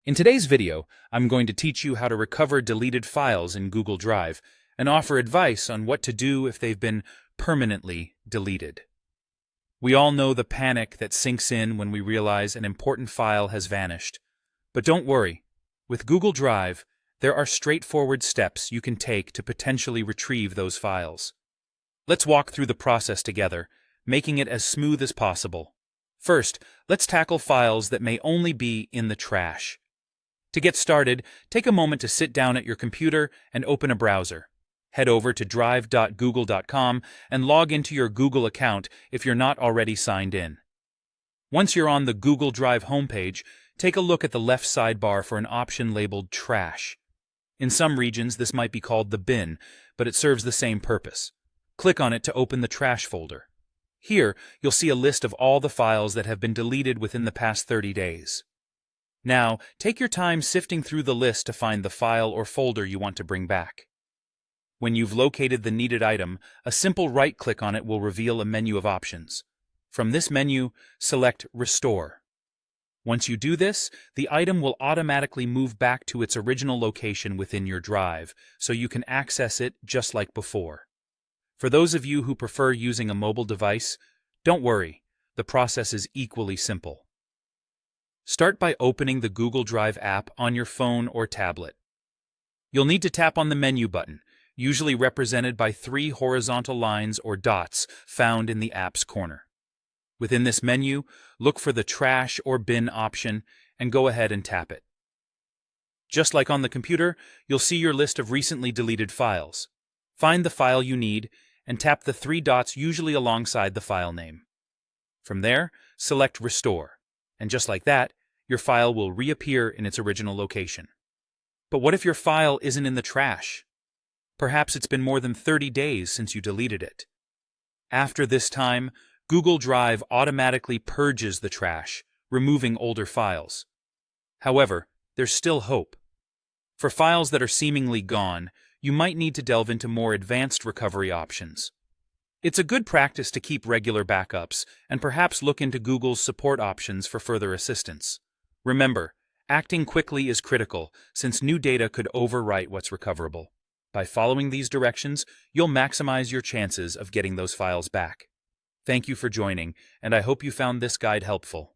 In today's video, I'm going to teach you how to recover deleted files in Google Drive and offer advice on what to do if they've been permanently deleted. We all know the panic that sinks in when we realize an important file has vanished. But don't worry, with Google Drive, there are straightforward steps you can take to potentially retrieve those files. Let's walk through the process together, making it as smooth as possible. First, let's tackle files that may only be in the trash. To get started, take a moment to sit down at your computer and open a browser. Head over to drive.google.com and log into your Google account if you're not already signed in. Once you're on the Google Drive homepage, take a look at the left sidebar for an option labeled Trash. In some regions, this might be called the bin, but it serves the same purpose. Click on it to open the Trash folder. Here, you'll see a list of all the files that have been deleted within the past 30 days. Now, take your time sifting through the list to find the file or folder you want to bring back. When you've located the needed item, a simple right-click on it will reveal a menu of options. From this menu, select Restore. Once you do this, the item will automatically move back to its original location within your drive, so you can access it just like before. For those of you who prefer using a mobile device, don't worry, the process is equally simple. Start by opening the Google Drive app on your phone or tablet. You'll need to tap on the menu button, usually represented by 3 horizontal lines or dots found in the app's corner. Within this menu, look for the Trash or Bin option and go ahead and tap it. Just like on the computer, you'll see your list of recently deleted files. Find the file you need and tap the 3 dots usually alongside the file name. From there, select Restore, and just like that, your file will reappear in its original location. But what if your file isn't in the trash? Perhaps it's been more than 30 days since you deleted it. After this time, Google Drive automatically purges the trash, removing older files. However, there's still hope. For files that are seemingly gone, you might need to delve into more advanced recovery options. It's a good practice to keep regular backups and perhaps look into Google's support options for further assistance. Remember, acting quickly is critical since new data could overwrite what's recoverable. By following these directions, you'll maximize your chances of getting those files back. Thank you for joining, and I hope you found this guide helpful.